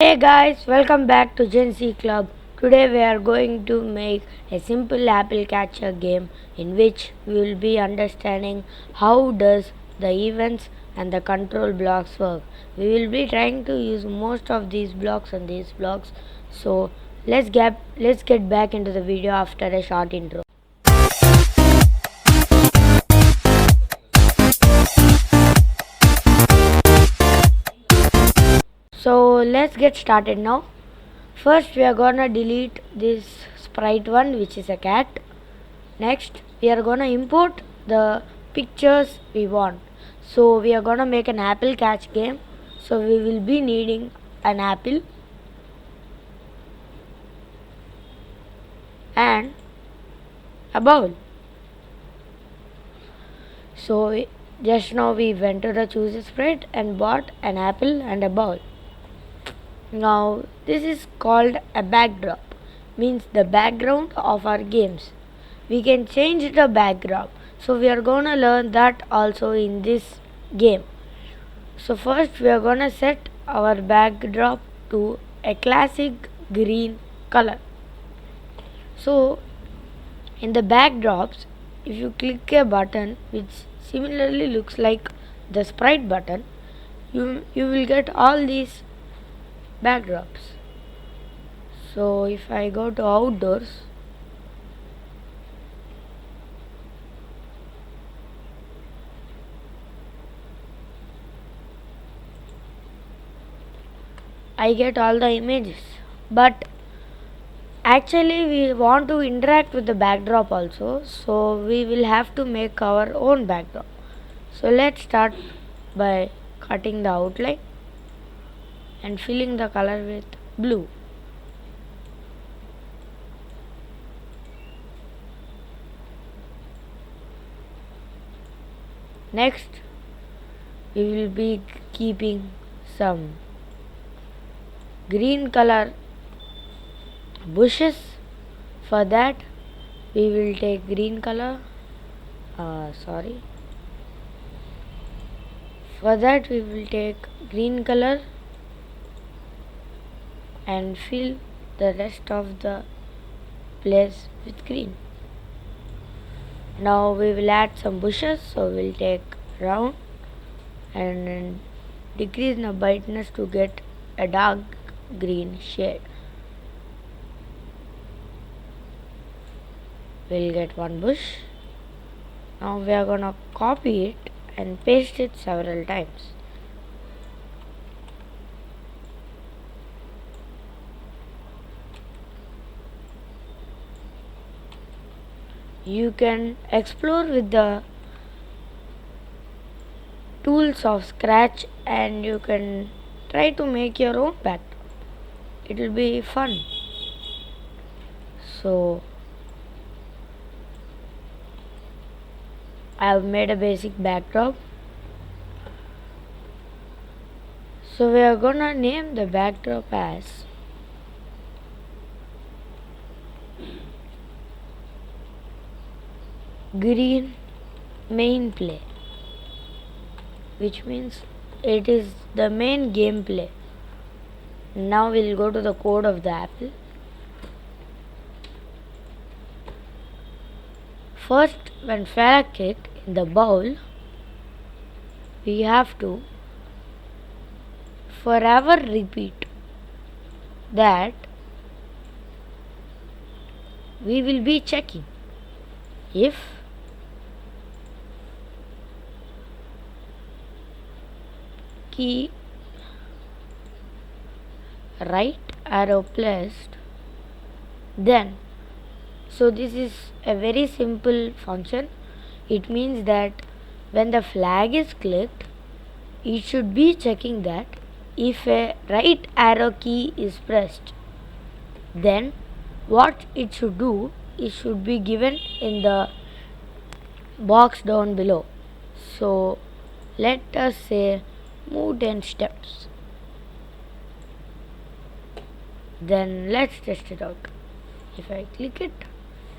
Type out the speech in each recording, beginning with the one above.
Hey guys, welcome back to Gen Z Club. Today we are going to make a simple apple catcher game in which we will be understanding how does the events and the control blocks work. We will be trying to use most of these blocks and these blocks. So let's get back into the video after a short intro. So let's get started now. First, we are gonna delete this sprite one, which is a cat. Next, we are gonna import the pictures we want. So, we are gonna make an apple catch game. So, we will be needing an apple and a bowl. So, just now we went to the choose a sprite and bought an apple and a bowl. Now, this is called a backdrop, means the background of our games. We can change the backdrop. So, we are gonna learn that also in this game. So, first we are gonna set our backdrop to a classic green color. So, in the backdrops, if you click a button which similarly looks like the sprite button, you will get all these backdrops. So if I go to outdoors, I get all the images. But actually we want to interact with the backdrop also, so we will have to make our own backdrop. So let's start by cutting the outline and filling the color with blue. Next, we will be keeping some green color bushes. For that, we will take green color. For that, we will take green color and fill the rest of the place with green. Now we will add some bushes, so we'll take round and decrease the brightness to get a dark green shade. We'll get one bush. Now we are gonna copy it and paste it several times. You can explore with the tools of Scratch and you can try to make your own backdrop. It will be fun. So I have made a basic backdrop. So we are gonna name the backdrop as green main play, which means it is the main gameplay. Now we'll go to the code of the apple. First, when kicked in the bowl, we have to forever repeat that we will be checking if key right arrow placed, then so this is a very simple function. It means that when the flag is clicked, it should be checking that if a right arrow key is pressed, then what it should do, it should be given in the box down below. So let us say move 10 steps. Then let's test it out. If I click it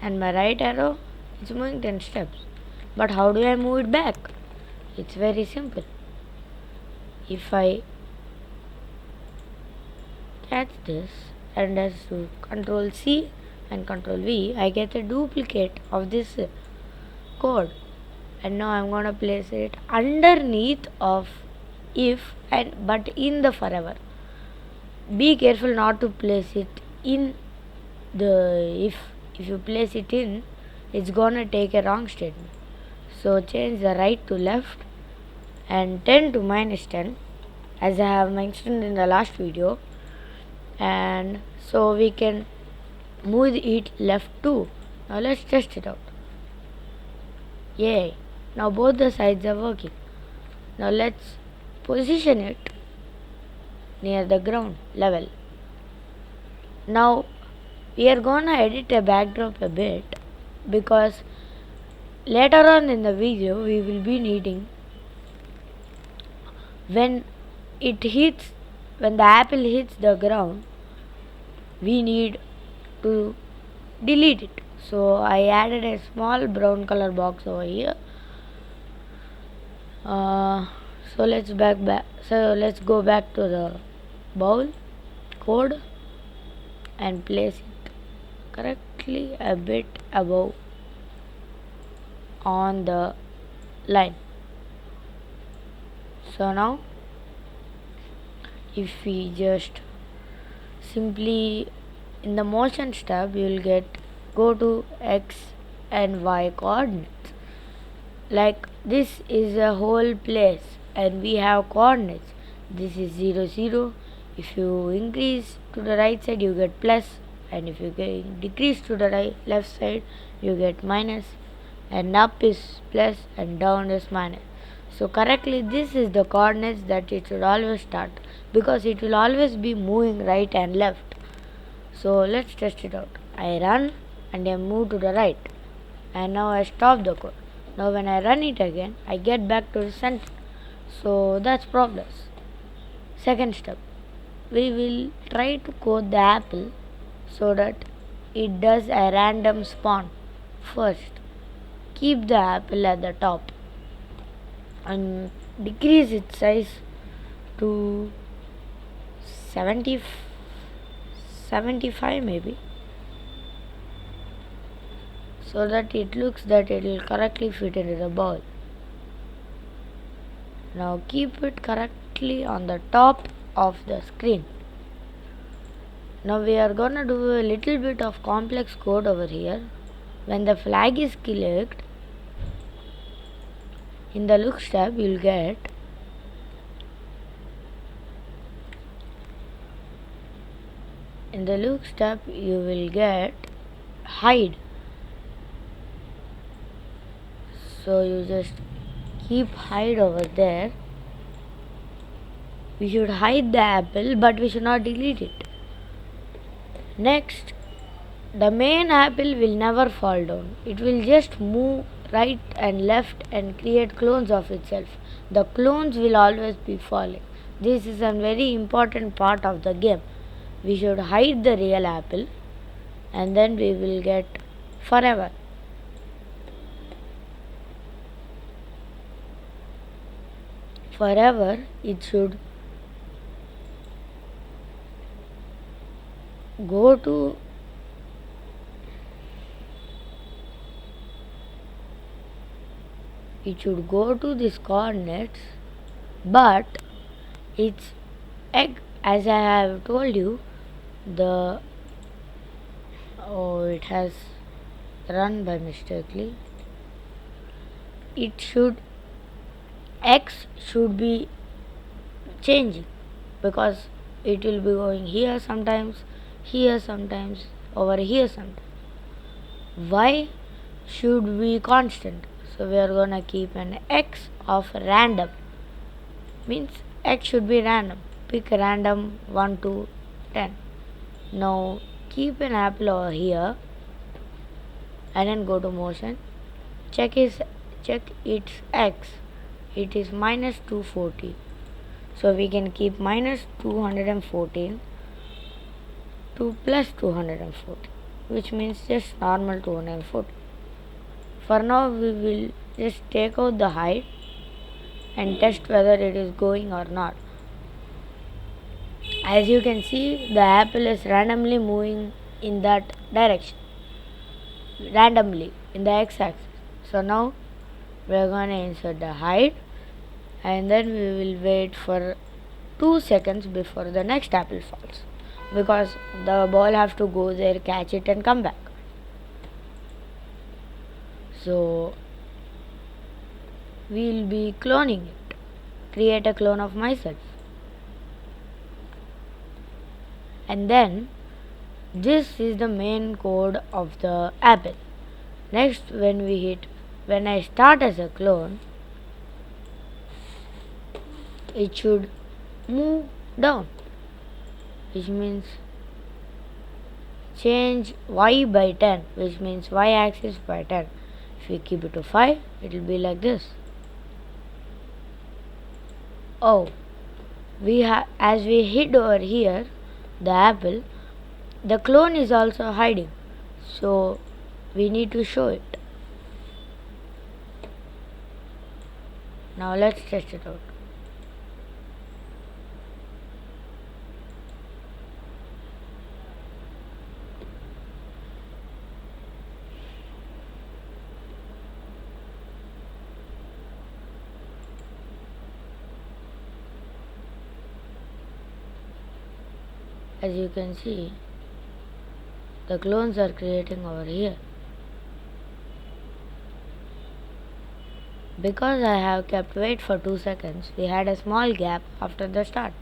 and my right arrow is moving 10 steps, but how do I move it back? It's very simple. If I catch this and as to Control C and Control V, I get a duplicate of this code, and now I'm gonna place it underneath of if and but in the forever. Be careful not to place it in the if you place it in, it's gonna take a wrong statement. So change the right to left and 10 to minus 10 as I have mentioned in the last video, and so we can move it left too. Now let's test it out. Yay! Now both the sides are working. Now let's position it near the ground level. Now we are gonna edit a backdrop a bit because later on in the video we will be needing when the apple hits the ground, we need to delete it. So I added a small brown color box over here. So let's go back to the bowl code and place it correctly a bit above on the line. So now if we just simply in the motion tab, you will go to x and y coordinates. Like this is a whole place and we have coordinates. This is 0 0. If you increase to the right side, you get plus, and if you decrease to the left side, you get minus, and up is plus and down is minus. So correctly this is the coordinates that it should always start, because it will always be moving right and left. So let's test it out. I run and I move to the right, and now I stop the code. Now when I run it again, I get back to the center. So that's progress. Second step, we will try to code the apple so that it does a random spawn. First, keep the apple at the top and decrease its size to 75 maybe, so that it looks that it will correctly fit into the bowl. Now keep it correctly on the top of the screen. Now we are gonna do a little bit of complex code over here. When the flag is clicked, in the looks tab you will get hide. So you just keep hide over there. We should hide the apple, but we should not delete it. Next, the main apple will never fall down. It will just move right and left and create clones of itself. The clones will always be falling. This is a very important part of the game. We should hide the real apple, and then we will get forever. Forever, it should go to these coordinates, but its egg, as I have told you, it has run by mistakenly. X should be changing, because it will be going here sometimes, over here sometimes. Y should be constant, so we are gonna keep an x of random, means x should be random. Pick random 1 to 10. Now keep an apple over here and then go to motion. Check its x. It is minus 240. So we can keep minus 214 to plus 240, which means just normal 240. For now we will just take out the hide and test whether it is going or not. As you can see, the apple is randomly moving in that direction, randomly in the x-axis. So now we are going to insert the hide, and then we will wait for 2 seconds before the next apple falls, because the ball have to go there, catch it and come back. So we'll be cloning it, create a clone of myself, and then this is the main code of the apple. Next, when I start as a clone, it should move down, which means change y by 10, which means y axis by 10. If we keep it to 5, it will be like this. Oh, as we hid over here the apple, the clone is also hiding, so we need to show it. Now let's test it out. As you can see, the clones are creating over here. Because I have kept wait for 2 seconds, we had a small gap after the start.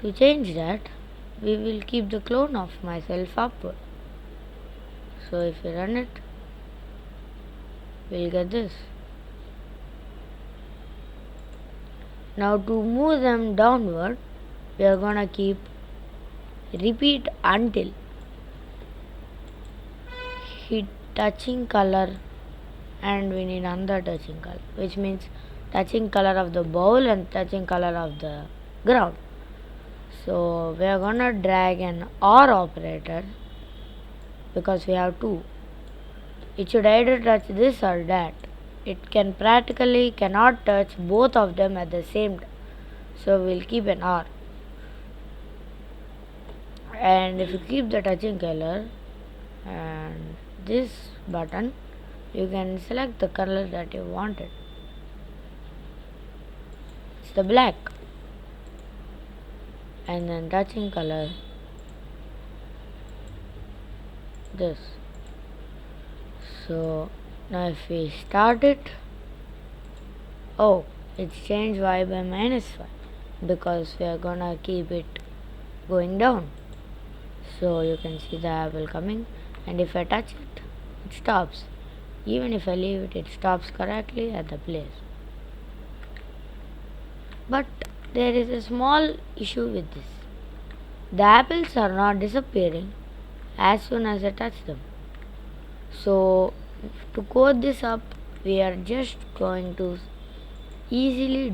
To change that, we will keep the clone of myself upward. So if we run it, we'll get this. Now to move them downward, we are gonna keep repeat until hit touching color, and we need another touching color, which means touching color of the bowl and touching color of the ground. So we are gonna drag an OR operator, because we have two. It should either touch this or that. It cannot touch both of them at the same time. So we'll keep an OR. And if you keep the touching color and this button, you can select the color that you wanted. It's the black. And then touching color, this. So now if we start it, oh, it's changed y by -5, because we are gonna keep it going down. So you can see the apple coming, and if I touch it, it stops. Even if I leave it, it stops correctly at the place. But there is a small issue with this. The apples are not disappearing as soon as I touch them. So to code this up, we are just going to easily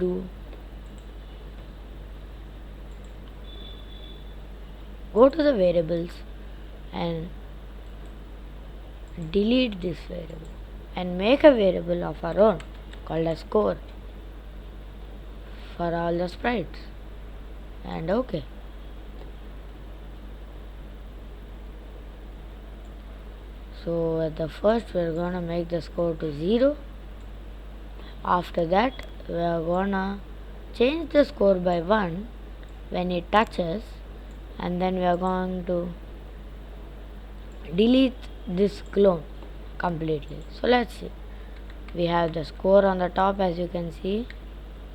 go to the variables and delete this variable and make a variable of our own called as score for all the sprites, and OK. So at the first we are gonna make the score to 0. After that we are gonna change the score by 1 when it touches, and then we are going to delete this clone completely. So let's see. We have the score on the top, as you can see,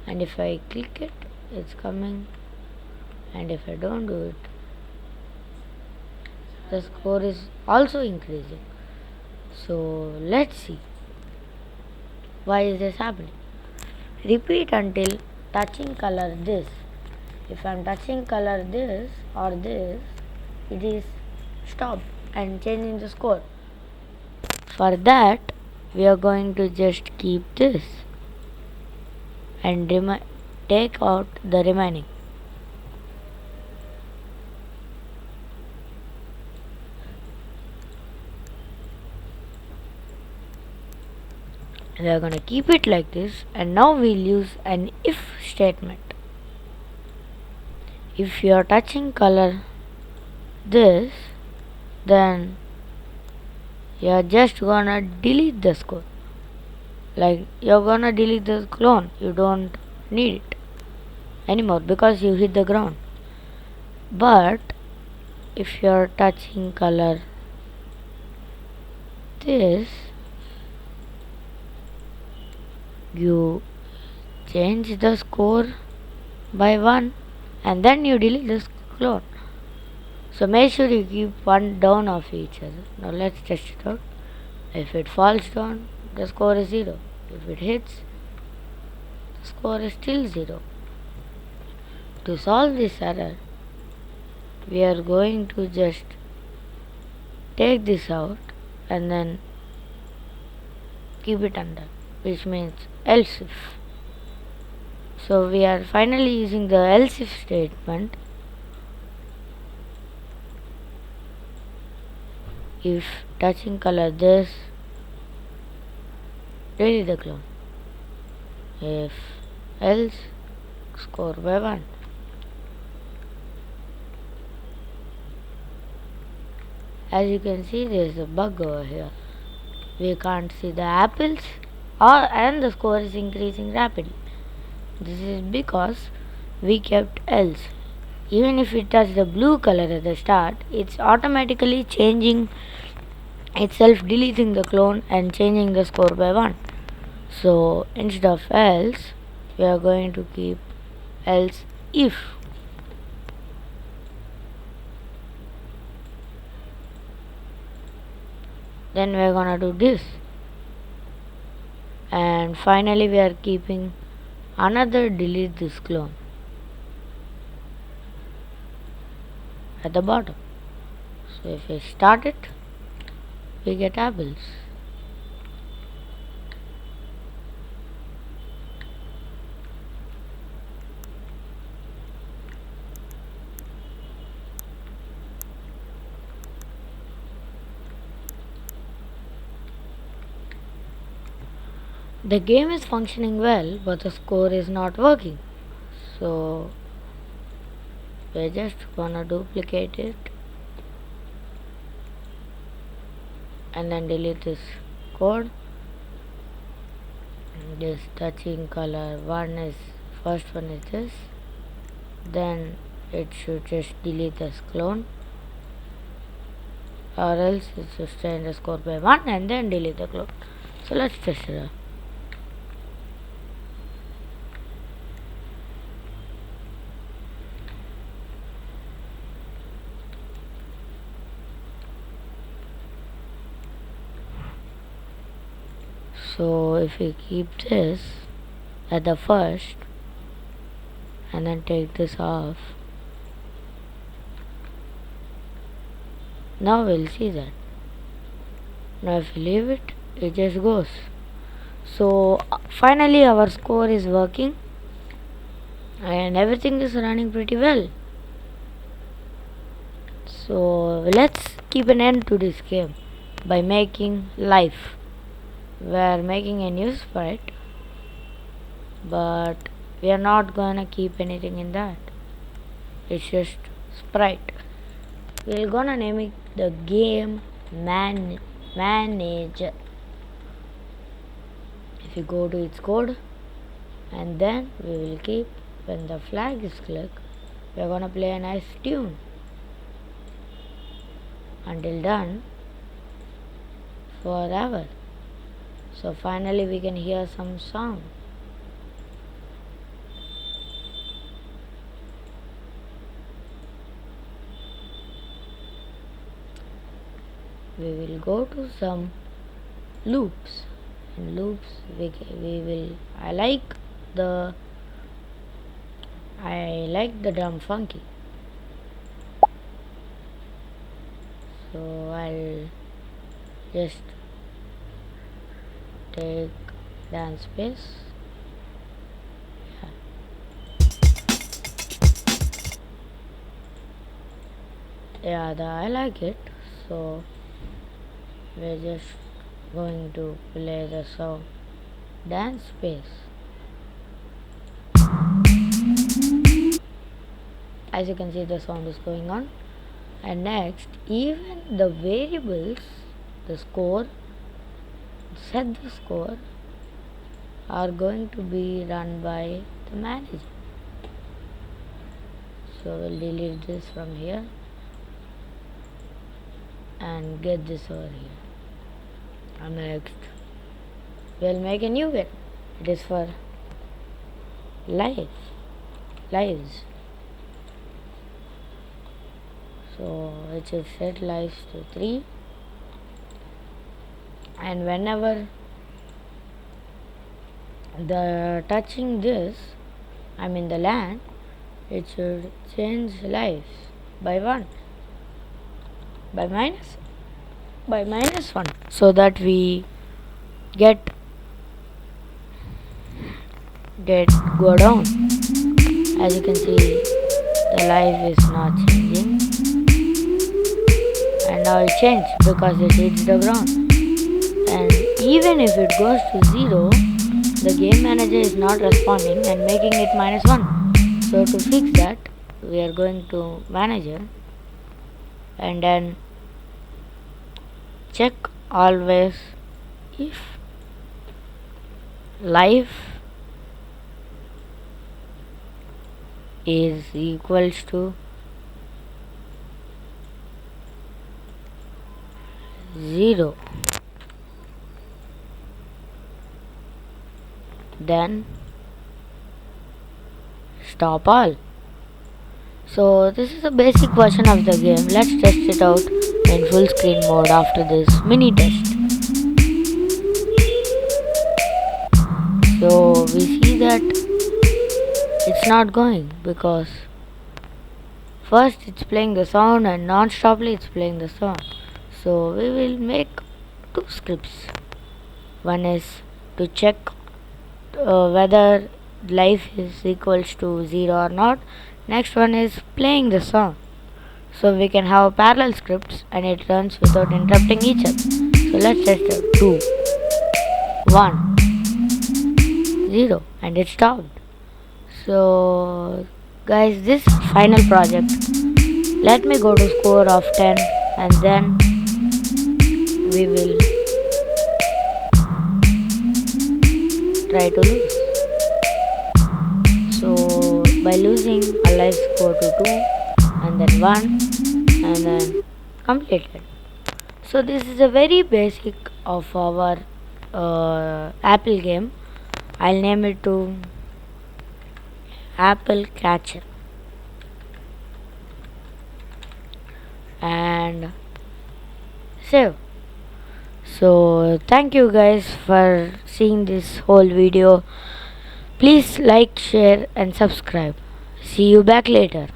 and if I click it, it's coming, and if I don't do it, the score is also increasing. So let's see why is this happening. Repeat until touching color this. If I'm touching color this or this, it is stopped and changing the score. For that, we are going to just keep this and take out the remaining. We are going to keep it like this, and now we'll use an if statement. If you are touching color this, then you are just gonna delete the score. Like you're gonna delete the clone. You don't need it anymore because you hit the ground. But if you're touching color this, you change the score by 1 and then you delete the clone. So make sure you keep one down of each other. Now let's test it out. If it falls down, the score is 0. If it hits, the score is still 0. To solve this error, we are going to just take this out and then keep it under, which means else if. So we are finally using the else if statement. If touching color this, delete the clone. If else, score by 1. As you can see, there is a bug over here. We can't see the apples and the score is increasing rapidly. This is because we kept else. Even if it touches the blue color at the start, it's automatically changing itself, deleting the clone and changing the score by 1. So instead of else, we are going to keep else if. Then we are gonna do this. And finally we are keeping another delete this clone at the bottom. So if we start it, we get apples. The game is functioning well, but the score is not working. So we're just gonna duplicate it and then delete this code. This touching color first one is this. Then it should just delete this clone, or else it should change the score by 1 and then delete the clone. So let's test it out. So if we keep this at the first and then take this off, now we'll see that. Now if we leave it, it just goes. So finally our score is working and everything is running pretty well. So let's keep an end to this game by making life. We are making a new sprite, but we are not gonna keep anything in that. It's just sprite. We're gonna name it the game manager. If you go to its code, and then we will keep, when the flag is clicked, we are gonna play a nice tune until done forever. So finally we can hear some sound. We will go to some loops. In loops we will I like the drum funky, so I'll just take dance space. I like it, so we're just going to play the song dance space. As you can see, the sound is going on. And next, even the variables, the score, set the score, are going to be run by the manager. So we'll delete this from here and get this over here. And next, we'll make a new one. It is for lives. So it should set lives to 3, and whenever the touching this, I mean the land, it should change lives by 1, by minus 1, so that we get go down. As you can see, the life is not changing, and now it changed because it hits the ground. And even if it goes to 0, the game manager is not responding and making it -1. So to fix that, we are going to manager and then check always if life is equals to 0, then stop all. So this is a basic version of the game. Let's test it out in full screen mode after this mini test. So we see that it's not going because first it's playing the sound and non-stoply it's playing the sound. So we will make 2 scripts. One is to check whether life is equals to 0 or not. Next one is playing the song. So we can have parallel scripts and it runs without interrupting each other. So let's test it. 2, 1, 0, and it stopped. So guys, this final project, let me go to score of 10 and then we will try to lose. So by losing, a life score to 2 and then 1 and then completed. So this is a very basic of our Apple game. I'll name it to Apple Catcher and save. So thank you guys for seeing this whole video. Please like, share and subscribe. See you back later.